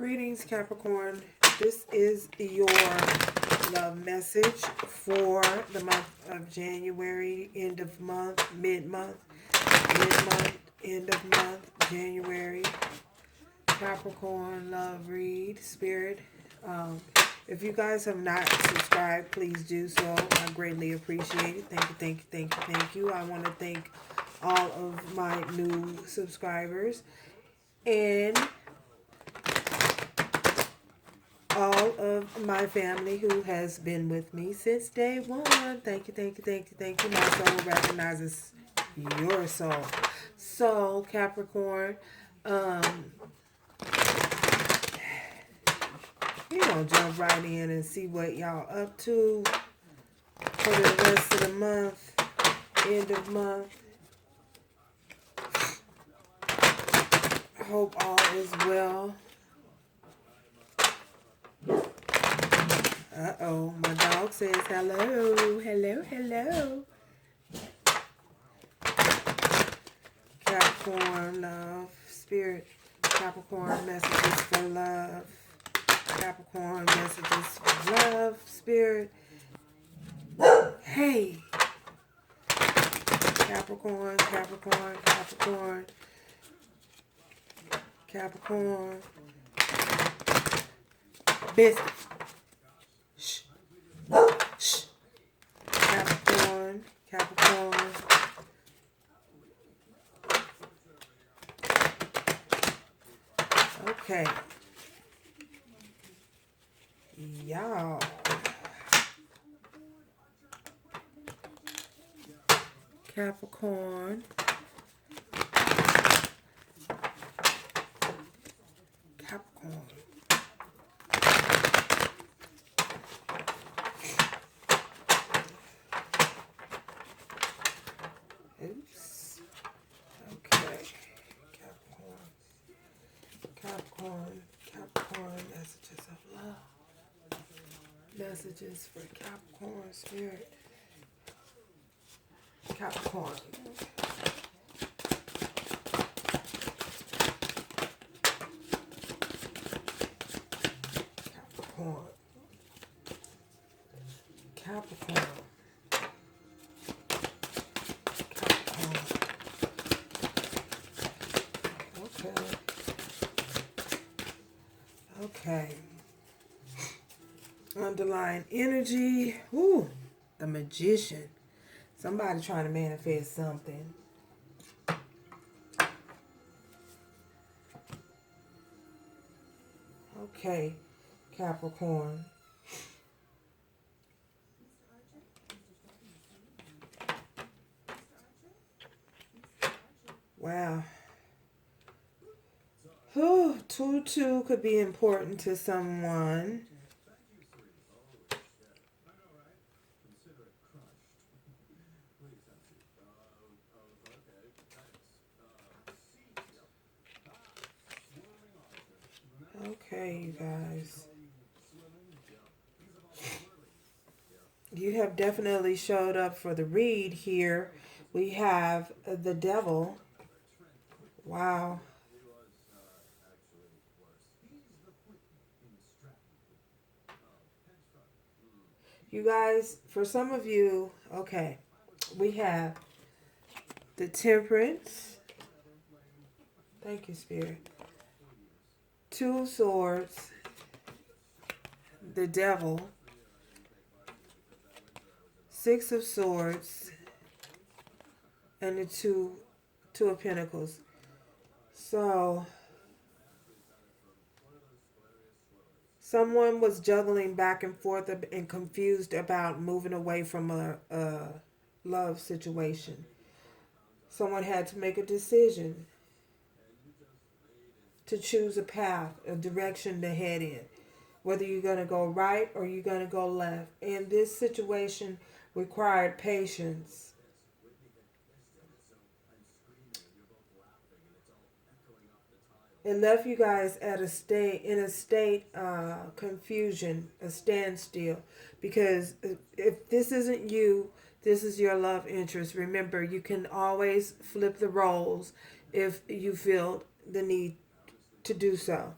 Greetings, Capricorn. This is your love message for the month of January, end of month, mid-month, end of month, January. Capricorn, love, read, spirit. If you guys have not subscribed, please do so. I greatly appreciate it. Thank you, thank you, thank you, thank you. I want to thank all of my new subscribers and all of my family who has been with me since day one. Thank you, thank you, thank you, thank you. My soul recognizes your soul. So, Capricorn, you know, jump right in and see what y'all up to for the rest of the month, end of month. I hope all is well. Uh-oh, my dog says hello, hello, hello. Capricorn, love, spirit. Capricorn, messages for love. Capricorn, messages for love, spirit. Hey. Capricorn, Capricorn, Capricorn. Capricorn. Business. Shh. Shh. Capricorn, Capricorn. Okay. Y'all. Capricorn. Capricorn. Oops. Okay. Capricorn. Capricorn. Capricorn. Messages of love. Messages for Capricorn spirit. Capricorn. Capricorn. Capricorn. Capricorn. Okay. Okay. Underlying energy. Ooh, the Magician. Somebody trying to manifest something. Okay, Capricorn. Wow. Whew, 2-2 could be important to someone. Okay, you guys. You have definitely showed up for the read here. We have the Devil. Wow. You guys, for some of you, okay, we have the Temperance. Thank you, Spirit. 2 of Swords. The Devil. 6 of Swords. And the two of Pentacles. So, someone was juggling back and forth and confused about moving away from a love situation. Someone had to make a decision to choose a path, a direction to head in. Whether you're going to go right or you're going to go left. And this situation required patience. It left you guys at a state, confusion, a standstill. Because if this isn't you, this is your love interest. Remember, you can always flip the roles if you feel the need to do so.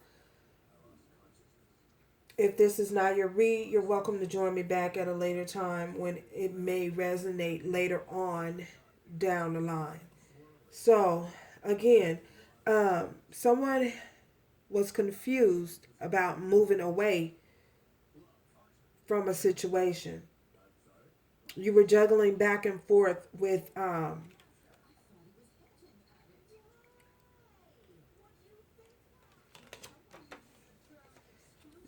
If this is not your read, you're welcome to join me back at a later time when it may resonate later on down the line. So, again, someone was confused about moving away from a situation. You were juggling back and forth with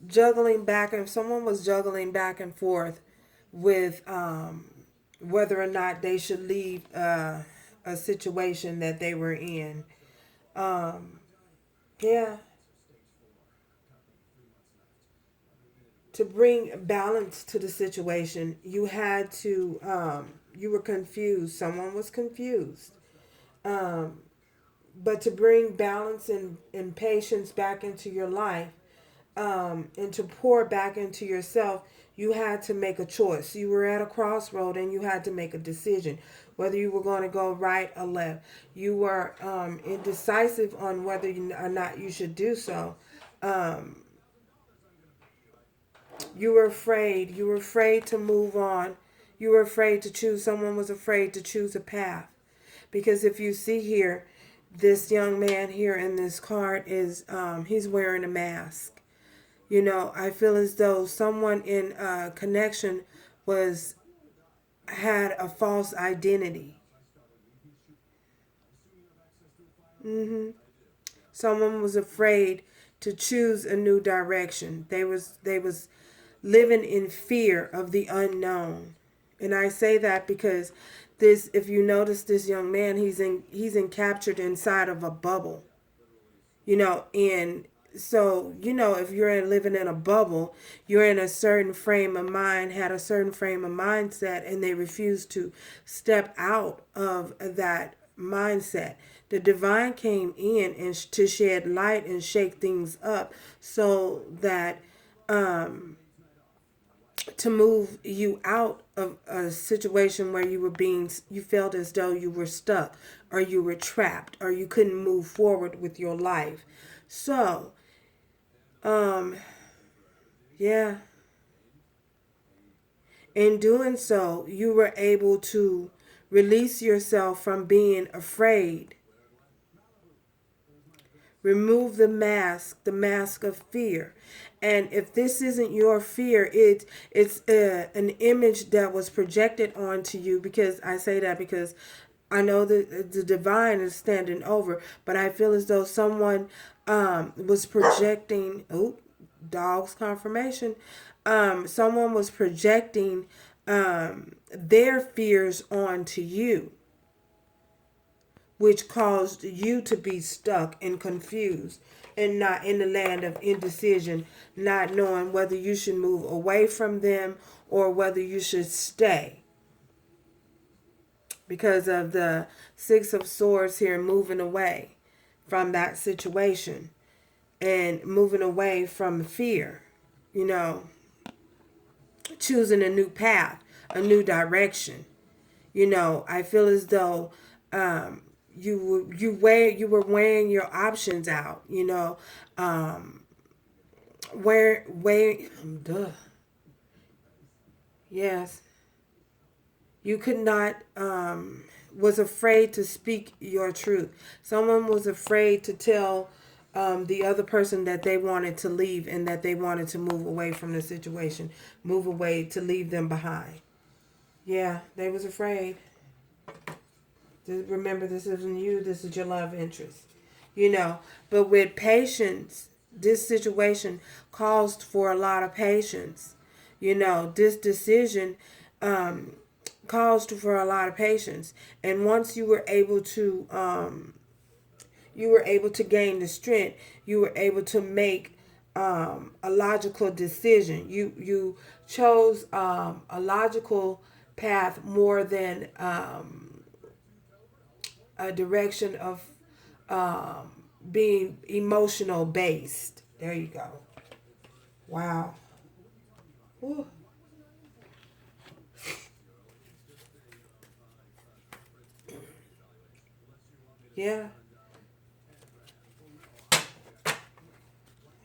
juggling back and someone was juggling back and forth with whether or not they should leave a situation that they were in. Um, yeah, to bring balance to the situation, you had to. You were confused. Someone was confused. Um, but to bring balance and patience back into your life, and to pour back into yourself, you had to make a choice. You were at a crossroad and you had to make a decision whether you were going to go right or left. You were indecisive on whether or not you should do so. Um, you were afraid. You were afraid to move on. You were afraid to choose. Someone was afraid to choose a path. Because if you see here, this young man here in this card is he's wearing a mask. You know, I feel as though someone in connection was had a false identity. hmm Someone was afraid to choose a new direction. They was living in fear of the unknown. And I say that because this, if you notice this young man, he's captured inside of a bubble. And so if you're living in a bubble, you're in a certain frame of mind, had a certain frame of mindset, and they refuse to step out of that mindset. The divine came in and to shed light and shake things up so that to move you out of a situation where you felt as though you were stuck or you were trapped or you couldn't move forward with your life. So, um, yeah, in doing so, you were able to release yourself from being afraid. Remove the mask of fear. And if this isn't your fear, it's an image that was projected onto you. Because I say that because I know that the divine is standing over, but I feel as though someone was projecting. Oh, dog's confirmation. Someone was projecting their fears onto you, which caused you to be stuck and confused and not in the land of indecision, not knowing whether you should move away from them or whether you should stay. Because of the Six of Swords here, moving away from that situation and moving away from fear, you know, choosing a new path, a new direction. I feel as though you were weighing your options out. Where duh. Yes, you could not was afraid to speak your truth. Someone was afraid to tell the other person that they wanted to leave and that they wanted to move away from the situation, move away to leave them behind. Yeah, they was afraid. Remember, this isn't you. This is your love interest. But with patience, this situation caused for a lot of patience. This decision caused for a lot of patience. And once you were able to gain the strength, you were able to make a logical decision. You chose a logical path more than a direction of being emotional based. There you go. Wow. Whew. Yeah,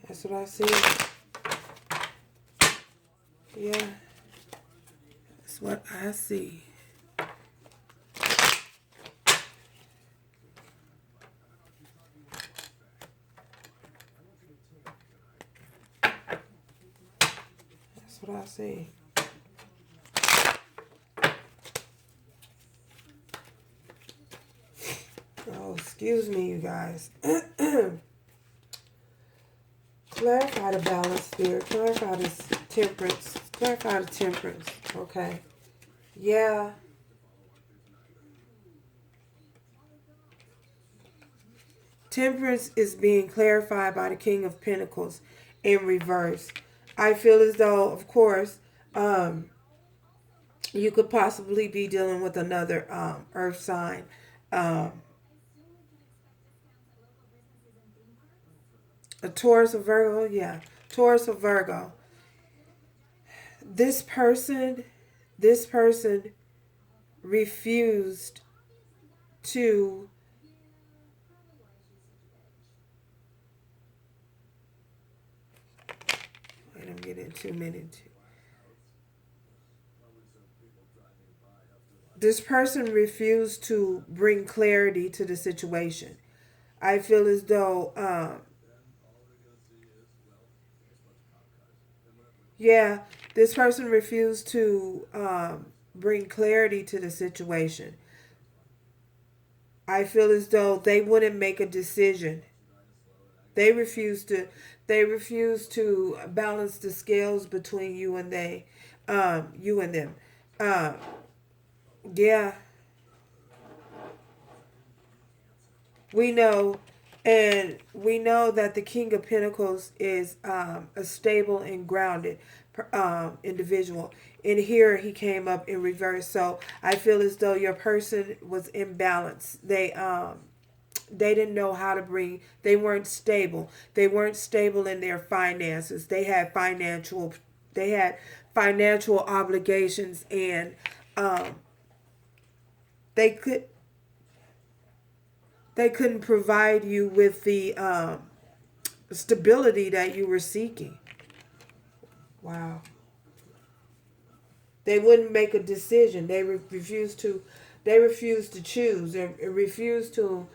that's what I see. Yeah, that's what I see. That's what I see. Oh, excuse me, you guys. Clarify the balance, spirit. Clarify this temperance. Clarify the temperance. Okay. Yeah. Temperance is being clarified by the King of Pentacles in reverse. I feel as though, of course, you could possibly be dealing with another earth sign. Um, a Taurus or Virgo, yeah. Taurus or Virgo. This person, this person refused to, wait, I'm getting 2 minutes. This person refused to bring clarity to the situation. I feel as though, yeah, this person refused to bring clarity to the situation. I feel as though they wouldn't make a decision. They refuse to. They refuse to balance the scales between you and they, you and them. Um, yeah, we know, and we know that the King of Pentacles is a stable and grounded individual. And here he came up in reverse. So I feel as though your person was imbalanced. They didn't know how to bring. They weren't stable. They weren't stable in their finances. They had financial. They had financial obligations, and um, they could they couldn't provide you with the stability that you were seeking. Wow. They wouldn't make a decision. They refused to. They refused to choose. They refused to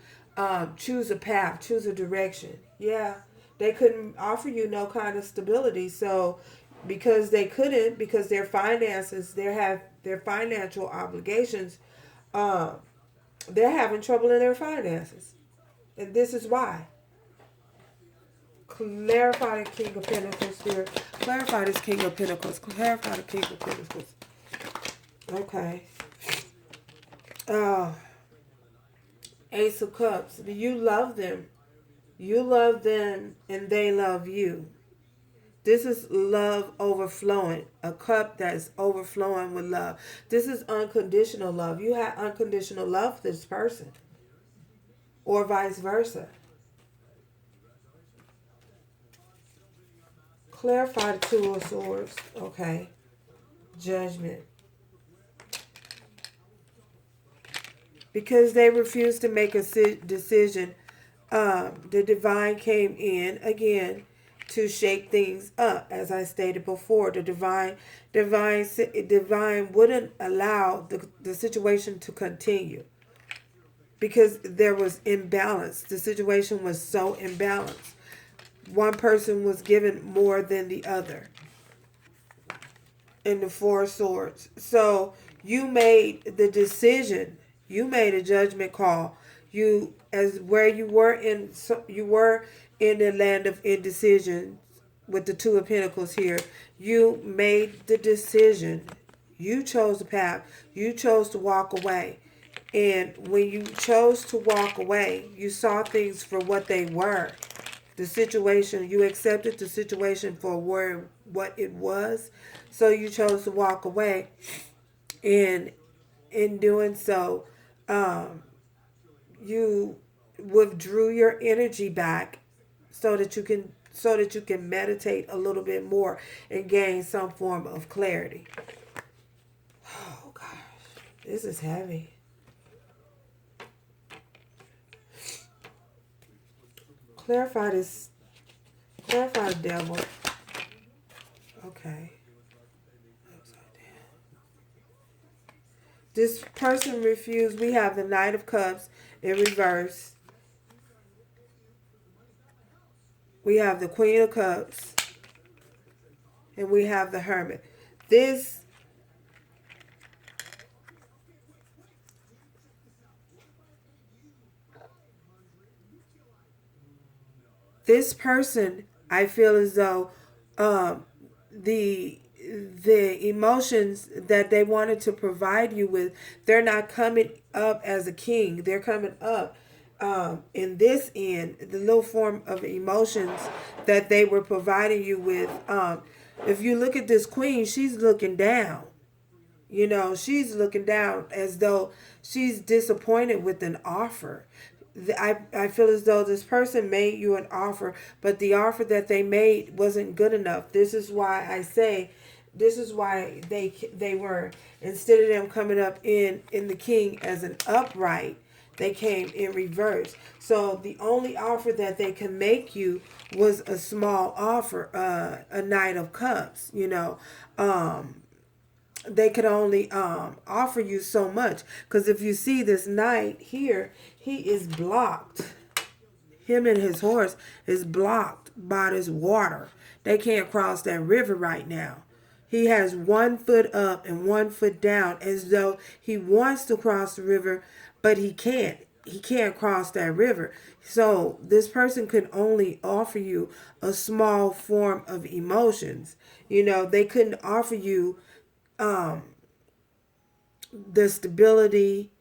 choose a path, choose a direction. Yeah, they couldn't offer you no kind of stability. So, because they couldn't, because their finances, they have their financial obligations. Uh, they're having trouble in their finances, and this is why. Clarify the King of Pentacles here. Clarify this King of Pentacles. Clarify the King of Pentacles. Okay. Oh, Ace of Cups. You love them. You love them and they love you. This is love overflowing. A cup that's overflowing with love. This is unconditional love. You have unconditional love for this person. Or vice versa. Clarify the Two of Swords. Okay. Judgment. Because they refused to make a decision, the divine came in again to shake things up. As I stated before, the divine wouldn't allow the situation to continue because there was imbalance. The situation was so imbalanced. One person was given more than the other in the Four of Swords. So you made the decision. You made a judgment call. You, as where you were in, you were in the land of indecision with the Two of Pentacles here. You made the decision. You chose the path. You chose to walk away. And when you chose to walk away, you saw things for what they were. The situation, you accepted the situation for what it was. So you chose to walk away. And in doing so, you withdrew your energy back so that you can meditate a little bit more and gain some form of clarity. Oh gosh, this is heavy. Clarify this. Clarify the devil. Okay. This person refused. We have the Knight of Cups in reverse. We have the Queen of Cups. And we have the Hermit. This person, I feel as though the emotions that they wanted to provide you with, they're not coming up as a king. They're coming up in this end, the little form of emotions that they were providing you with. If you look at this queen, she's looking down. You know, she's looking down as though she's disappointed with an offer. I feel as though this person made you an offer, but the offer that they made wasn't good enough. This is why I say, this is why they were, instead of them coming up in the king as an upright, they came in reverse. So the only offer that they can make you was a small offer, a Knight of Cups, you know. They could only offer you so much. Because if you see this knight here, he is blocked. Him and his horse is blocked by this water. They can't cross that river right now. He has 1 foot up and 1 foot down, as though he wants to cross the river, but he can't. He can't cross that river. So this person could only offer you a small form of emotions. You know, they couldn't offer you the stability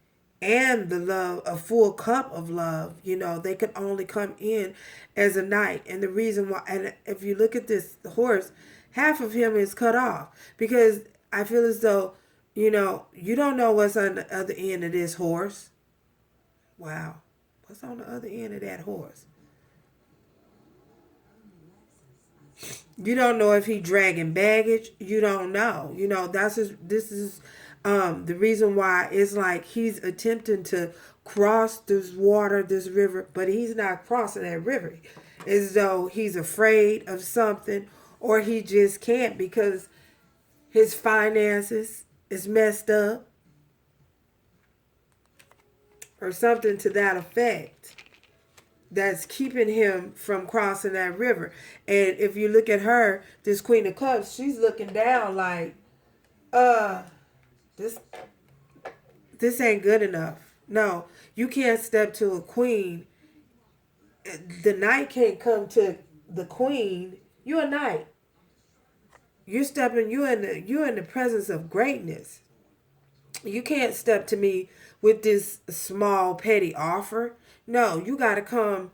and the love, a full cup of love. You know, they could only come in as a knight. And the reason why, and if you look at this horse, half of him is cut off, because I feel as though, you know, you don't know what's on the other end of this horse. Wow. What's on the other end of that horse? You don't know if he dragging baggage. You don't know. You know, this is the reason why it's like he's attempting to cross this water, this river, but he's not crossing that river. As though he's afraid of something, or he just can't because his finances is messed up, or something to that effect, that's keeping him from crossing that river. And if you look at her, this Queen of Cups, she's looking down like, this ain't good enough. No, you can't step to a queen. The knight can't come to the queen. You're a knight. You're in the presence of greatness. You can't step to me with this small petty offer. No, you got to come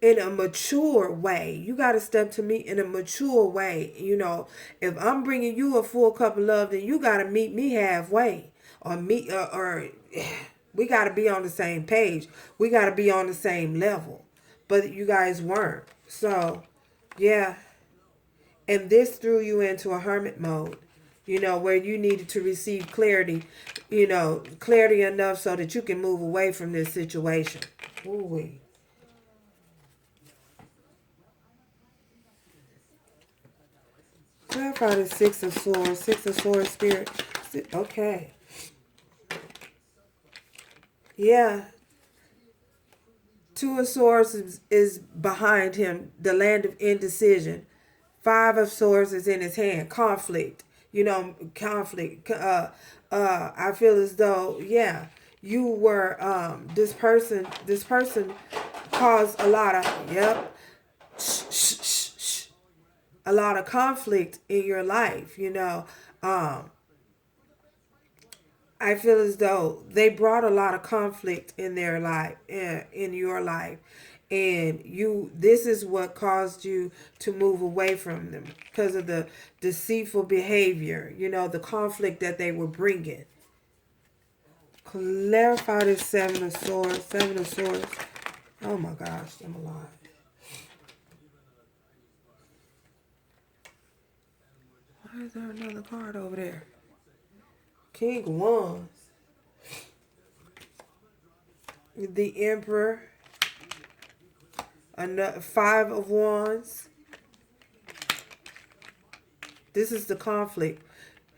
in a mature way. You got to step to me in a mature way. You know, if I'm bringing you a full cup of love, then you got to meet me halfway, or we got to be on the same page. We got to be on the same level. But you guys weren't. So, yeah. And this threw you into a hermit mode, you know, where you needed to receive clarity, you know, clarity enough so that you can move away from this situation. Ooh-wee. Clarify the Six of Swords. Six of Swords, Spirit. Okay. Yeah. Two of Swords is behind him, the land of indecision. Five of Swords is in his hand. Conflict. You know, conflict. I feel as though, yeah, you were, this person caused a lot of, yep, a lot of conflict in your life, you know. I feel as though they brought a lot of conflict in their life, in your life. And this is what caused you to move away from them, because of the deceitful behavior, you know, the conflict that they were bringing. Clarify this Seven of Swords. Seven of Swords. Oh my gosh, I'm alive. Why is there another card over there? King of Wands. The Emperor. Another Five of Wands. This is the conflict.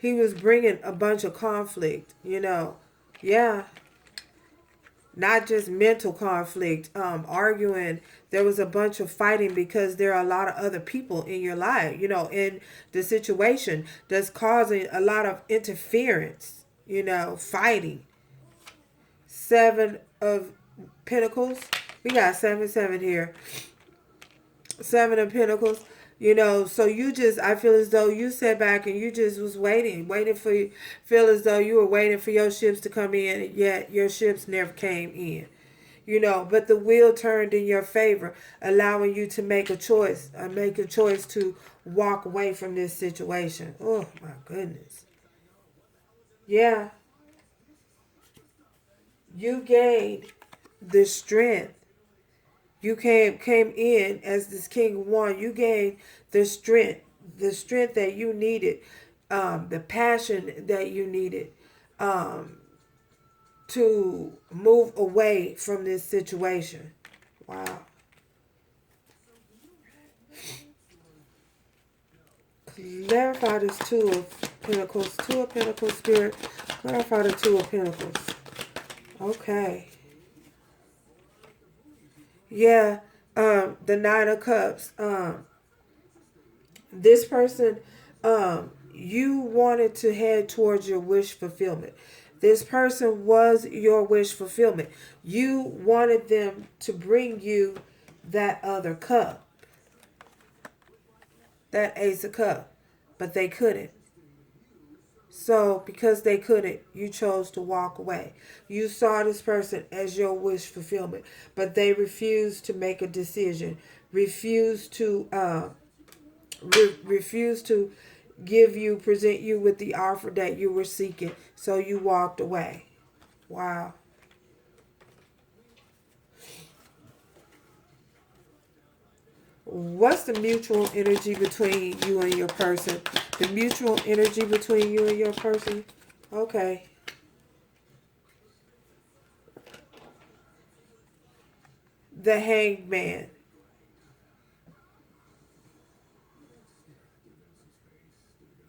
he was bringing a bunch of conflict, you know. Yeah. Not just mental conflict, arguing. There was a bunch of fighting because there are a lot of other people in your life, you know, in the situation that's causing a lot of interference, you know, fighting. Seven of Pentacles. We got 7 here. 7 of Pentacles. You know, so you just, I feel as though you sat back and you just was waiting for, feel as though you were waiting for your ships to come in, and yet your ships never came in. You know, but the wheel turned in your favor, allowing you to make a choice, to walk away from this situation. Oh my goodness. Yeah. You gained the strength. You came in as this King of Wands. You gained the strength that you needed, the passion that you needed, to move away from this situation. Wow. Clarify this 2 of Pentacles. 2 of Pentacles, Spirit. Clarify the 2 of Pentacles. Okay. Yeah. The 9 of Cups. This person, you wanted to head towards your wish fulfillment. This person was your wish fulfillment. You wanted them to bring you that other cup, that Ace of Cups, but they couldn't. So because they couldn't, you chose to walk away. You saw this person as your wish fulfillment, but they refused to make a decision, refused to present you with the offer that you were seeking. So you walked away. Wow. What's the mutual energy between you and your person? The mutual energy between you and your person? Okay. The Hanged Man.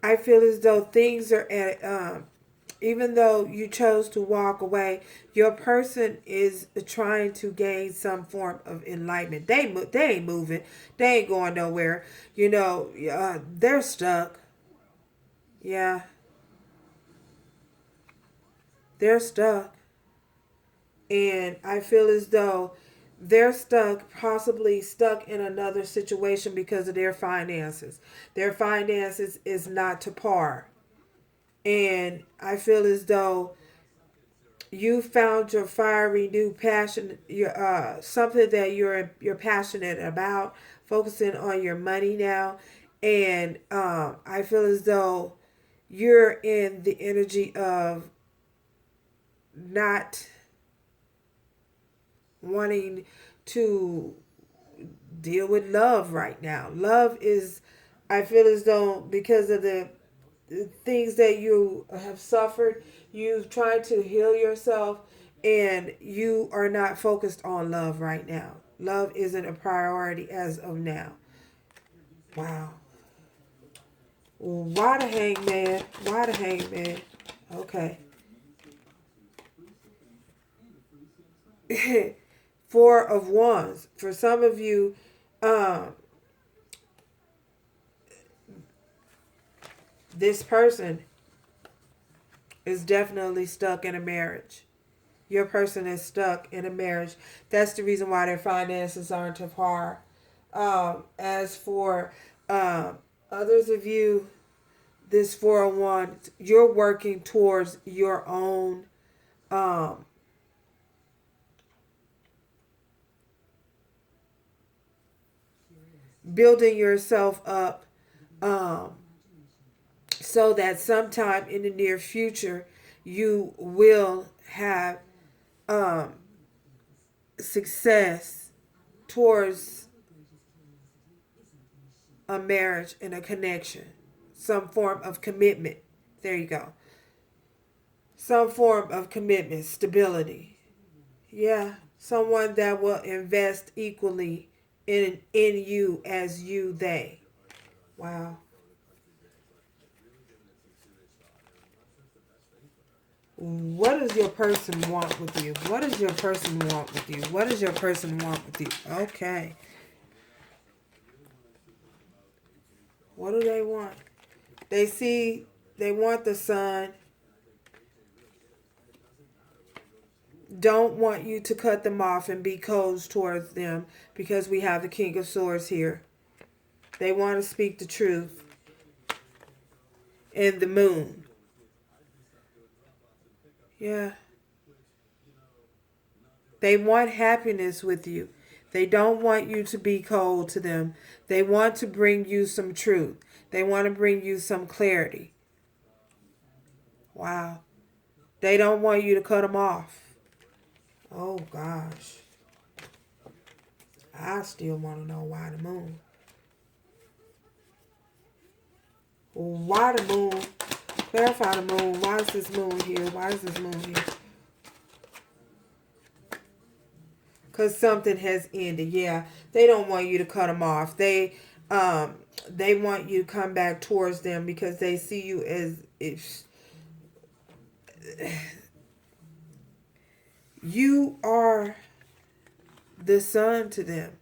I feel as though things are at, even though you chose to walk away, your person is trying to gain some form of enlightenment. They ain't moving. They ain't going nowhere. You know, they're stuck. Yeah. They're stuck. And I feel as though they're stuck, possibly stuck in another situation because of their finances. Their finances is not to par. And I feel as though you found your fiery new passion, your something that you're passionate about, focusing on your money now. And I feel as though you're in the energy of not wanting to deal with love right now. Love is, I feel as though because of the things that you have suffered, you've tried to heal yourself, and you are not focused on love right now. Love isn't a priority as of now. Wow. Why the Hangman? Why the Hangman? Okay. 4 of Wands. For some of you, this person is definitely stuck in a marriage. Your person is stuck in a marriage. That's the reason why their finances aren't of par. As for others of you, this 401, you're working towards your own building yourself up, so that sometime in the near future you will have success towards a marriage and a connection, some form of commitment. There you go. Some form of commitment, stability. Yeah, someone that will invest equally in you as you they. Wow. What does your person want with you? What does your person want with you? What does your person want with you? Okay. What do they want? They want the sun. Don't want you to cut them off and be cold towards them because we have the King of Swords here. They want to speak the truth. And the moon. Yeah. They want happiness with you. They don't want you to be cold to them. They want to bring you some truth. They want to bring you some clarity. Wow. They don't want you to cut them off. Oh, gosh. I still want to know why the moon. Why the moon? Clarify the moon. Why is this moon here? Why is this moon here? Because something has ended. Yeah. They don't want you to cut them off. They want you to come back towards them because they see you as if you are the sun to them.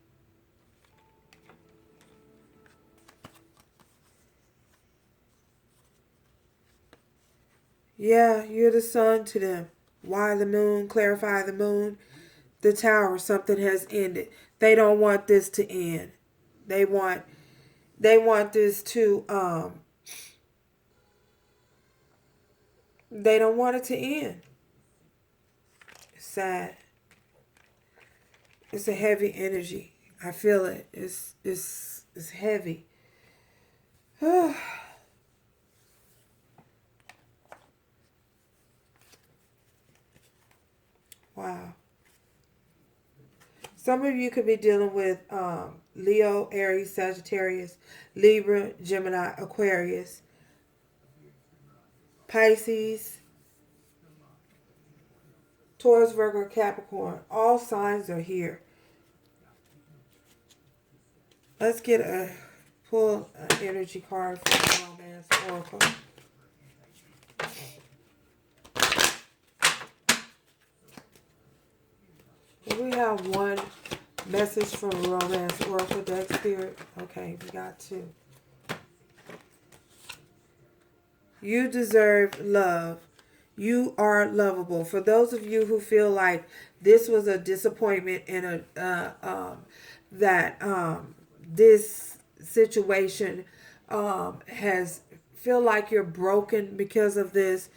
Yeah, you're the sun to them. Why the moon? Clarify the moon. The tower, something has ended. They don't want this to end. They want this to they don't want it to end. It's sad. It's a heavy energy. I feel it. It's heavy. Wow. Some of you could be dealing with Leo, Aries, Sagittarius, Libra, Gemini, Aquarius, Pisces, Taurus, Virgo, Capricorn. All signs are here. Let's pull an energy card from the Romance Oracle. We have one message from Romance Oracle deck, Spirit. Okay, we got two. You deserve love. You are lovable. For those of you who feel like this was a disappointment and this situation has feel like you're broken because of this,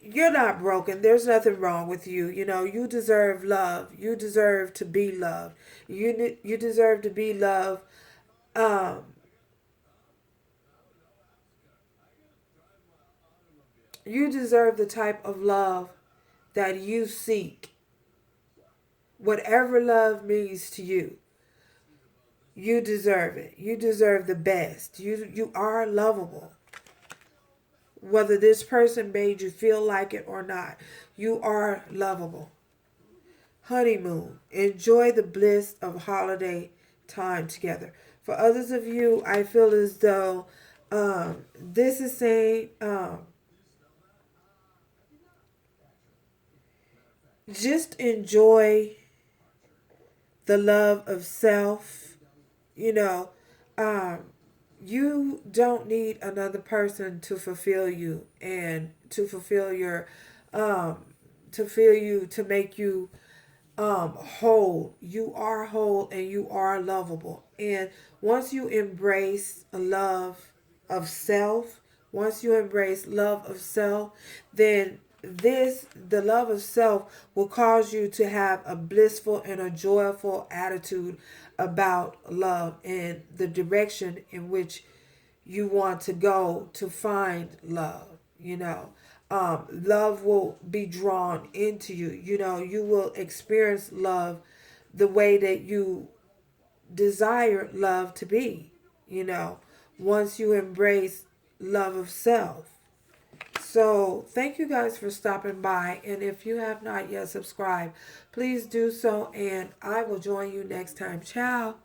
you're not broken. There's nothing wrong with you. You know, you deserve love. You deserve to be loved. You deserve to be loved. You deserve the type of love that you seek. Whatever love means to you, you deserve it. You deserve the best. You are lovable. Whether this person made you feel like it or not, you are lovable. Honeymoon. Enjoy the bliss of holiday time together. For others of you, I feel as though this is saying just enjoy the love of self. You know, you don't need another person to fulfill you and to fulfill your to make you whole. You are whole and you are lovable. And once you embrace a love of self, then the love of self will cause you to have a blissful and a joyful attitude about love and the direction in which you want to go to find love. You know, love will be drawn into you. You know, you will experience love the way that you desire love to be, you know, once you embrace love of self. So thank you guys for stopping by. And if you have not yet subscribed, please do so. And I will join you next time. Ciao.